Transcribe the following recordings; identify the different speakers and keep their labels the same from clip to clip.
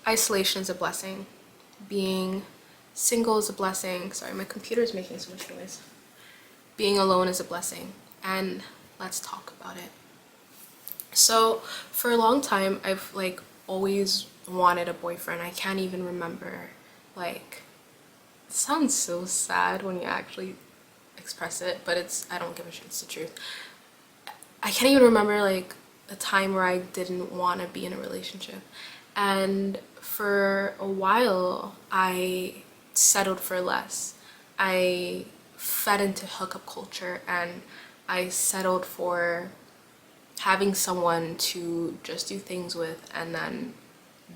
Speaker 1: isolation is a blessing. Being single is a blessing. Sorry, my computer is making so much noise. Being alone is a blessing. And let's talk about it. So for a long time, I've like always wanted a boyfriend. I can't even remember, like, it sounds so sad when you actually express it, but I don't give a shit, it's the truth. I can't even remember like a time where I didn't want to be in a relationship. And for a while, I settled for less. I fed into hookup culture and I settled for having someone to just do things with and then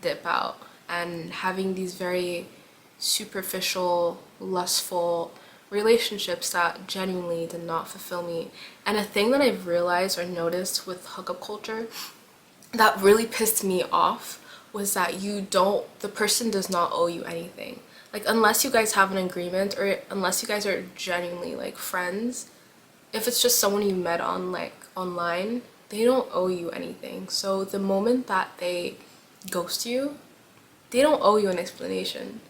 Speaker 1: dip out, and having these very superficial, lustful relationships that genuinely did not fulfill me. And a thing that I've realized or noticed with hookup culture that really pissed me off was that the person does not owe you anything. Like, unless you guys have an agreement or unless you guys are genuinely like friends, if it's just someone you met on like online, they don't owe you anything. So the moment that they ghost you, they don't owe you an explanation.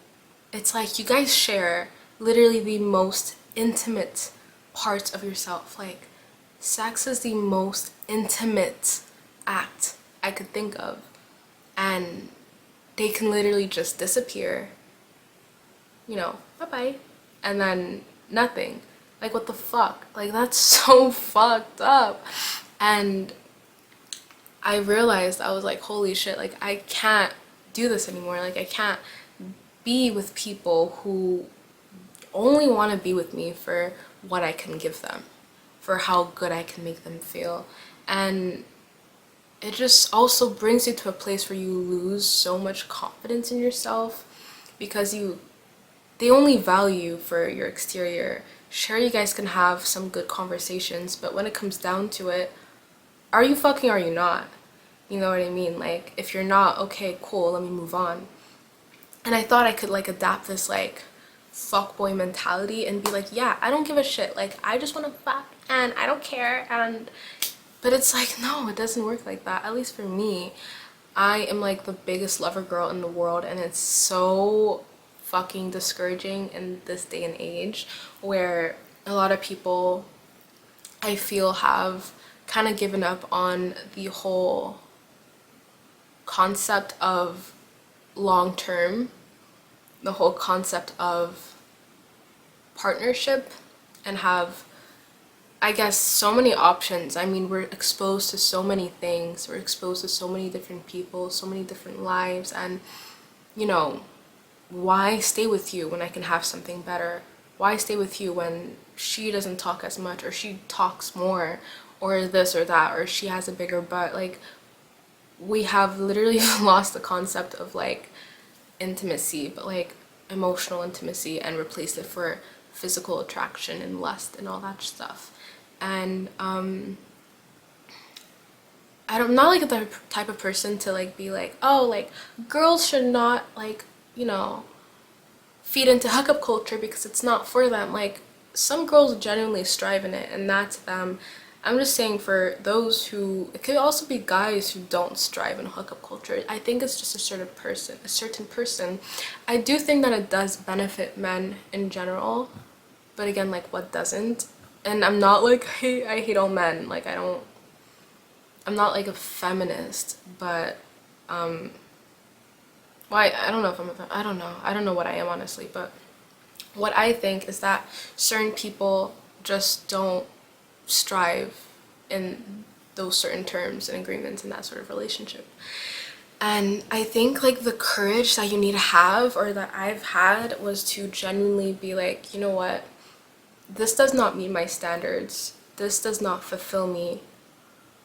Speaker 1: It's like you guys share literally the most intimate parts of yourself. Like, sex is the most intimate act I could think of. And they can literally just disappear, bye-bye, and then nothing. Like, what the fuck? Like, that's so fucked up. And I realized, I was like, holy shit, like, I can't do this anymore. Like, I can't be with people who only want to be with me for what I can give them, for how good I can make them feel. And it just also brings you to a place where you lose so much confidence in yourself because they only value you for your exterior. Sure, you guys can have some good conversations, but when it comes down to it, are you fucking, are you not? You know what I mean? Like, if you're not, okay, cool, let me move on. And I thought I could like adapt this like fuckboy mentality and be like, yeah, I don't give a shit. Like, I just want to fuck and I don't care. But it's like, no, it doesn't work like that. At least for me, I am like the biggest lover girl in the world, and it's so fucking discouraging in this day and age where a lot of people, I feel, have kind of given up on the whole concept of long term, the whole concept of partnership, and have, I guess, so many options. I mean, we're exposed to so many things, we're exposed to so many different people, so many different lives, and why stay with you when I can have something better? Why stay with you when she doesn't talk as much, or she talks more, or this or that, or she has a bigger butt? Like, we have literally lost the concept of like intimacy, but like emotional intimacy, and replaced it for physical attraction and lust and all that stuff. And I'm not like the type of person to like be like, oh, like, girls should not like, feed into hookup culture because it's not for them. Like, some girls genuinely strive in it, and that's them. I'm just saying, for those who, it could also be guys who don't strive in hookup culture. I think it's just a certain person. I do think that it does benefit men in general, but again, like, what doesn't? And I'm not like, I hate all men. Like, I'm not like a feminist, but well, I don't know if I don't know what I am, honestly. But what I think is that certain people just don't strive in those certain terms and agreements in that sort of relationship. And I think like the courage that you need to have, or that I've had, was to genuinely be like, you know what, this does not meet my standards, this does not fulfill me.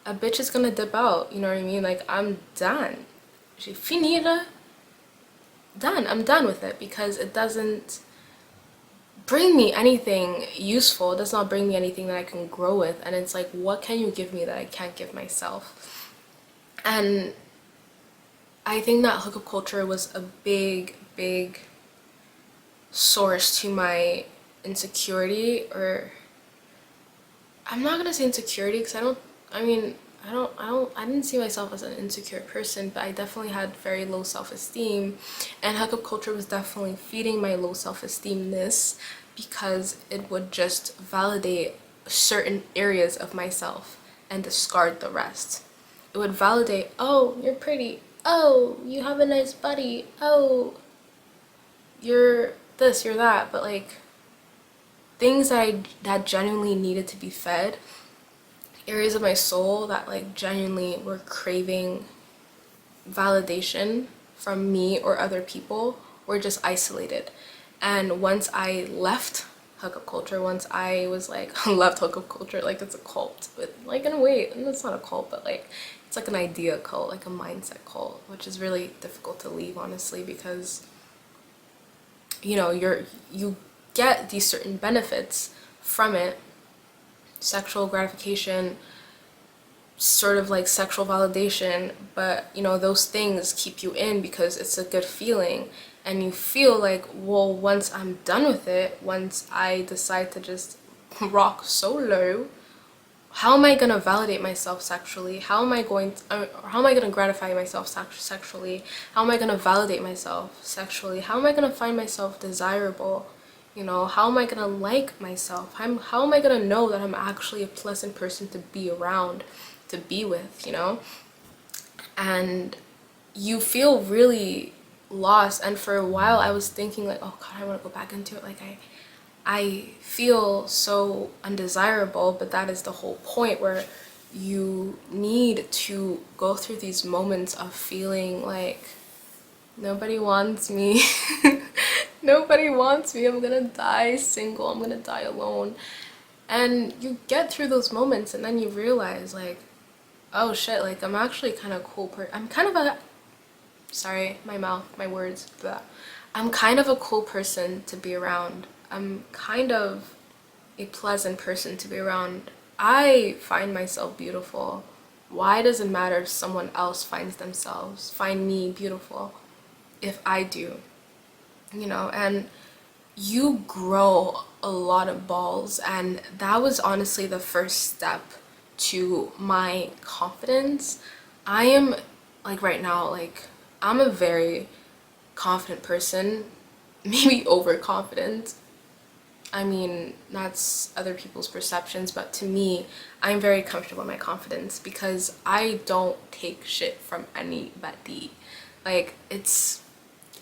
Speaker 1: A bitch is gonna dip out, you know what I mean? Like, I'm done. J'ai fini là. Done. I'm done with it, because it doesn't bring me anything useful. It does not bring me anything that I can grow with. And it's like, what can you give me that I can't give myself? And I think that hookup culture was a big source to my insecurity. Or I'm not gonna say insecurity, because I I didn't see myself as an insecure person, but I definitely had very low self-esteem, and hookup culture was definitely feeding my low self-esteemness because it would just validate certain areas of myself and discard the rest. It would validate, oh, you're pretty, oh, you have a nice body, oh, you're this, you're that, but like things that genuinely needed to be fed, areas of my soul that like genuinely were craving validation from me or other people, were just isolated. And once I left hookup culture, once I was like left hookup culture, like it's a cult, but like in a way, and it's not a cult, but like it's like an idea cult, like a mindset cult, which is really difficult to leave, honestly, because you know you get these certain benefits from it, sexual gratification, sort of like sexual validation, but you know those things keep you in because it's a good feeling, and you feel like, well, once I'm done with it, once I decide to just rock solo, how am I gonna validate myself sexually? How am I going to gratify myself sexually? How am I gonna validate myself sexually? How am I gonna find myself desirable? You know, how am I gonna like myself? How am I gonna know that I'm actually a pleasant person to be around, to be with, you know? And you feel really lost. And for a while I was thinking like, oh god, I want to go back into it. Like I feel so undesirable, but that is the whole point, where you need to go through these moments of feeling like nobody wants me. Nobody wants me. I'm gonna die single. I'm gonna die alone. And you get through those moments and then you realize like, oh shit, like I'm actually kind of a cool person. I'm kind of a, sorry, my mouth, my words, but I'm kind of a cool person to be around. I'm kind of a pleasant person to be around. I find myself beautiful. Why does it matter if someone else find me beautiful? If I do, you know? And you grow a lot of balls, and that was honestly the first step to my confidence. I am like right now, like I'm a very confident person, maybe overconfident. I mean, that's other people's perceptions, but to me, I'm very comfortable in my confidence because I don't take shit from anybody. Like,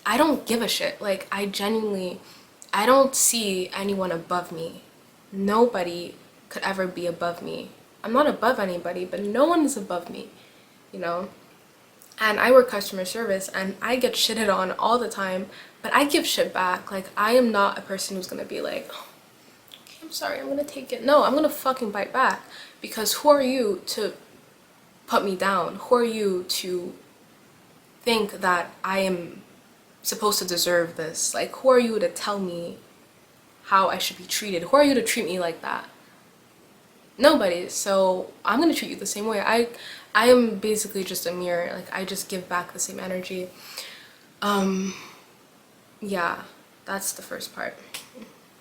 Speaker 1: I don't give a shit. Like, I don't see anyone above me. Nobody could ever be above me. I'm not above anybody, but no one is above me, you know? And I work customer service and I get shitted on all the time, but I give shit back. Like, I am not a person who's gonna be like, oh, okay, I'm sorry, I'm gonna take it. No, I'm gonna fucking bite back, because who are you to put me down? Who are you to think that I am supposed to deserve this? Like, who are you to tell me how I should be treated? Who are you to treat me like that? Nobody. So I'm gonna treat you the same way. I am basically just a mirror. Like, I just give back the same energy. Yeah, that's the first part.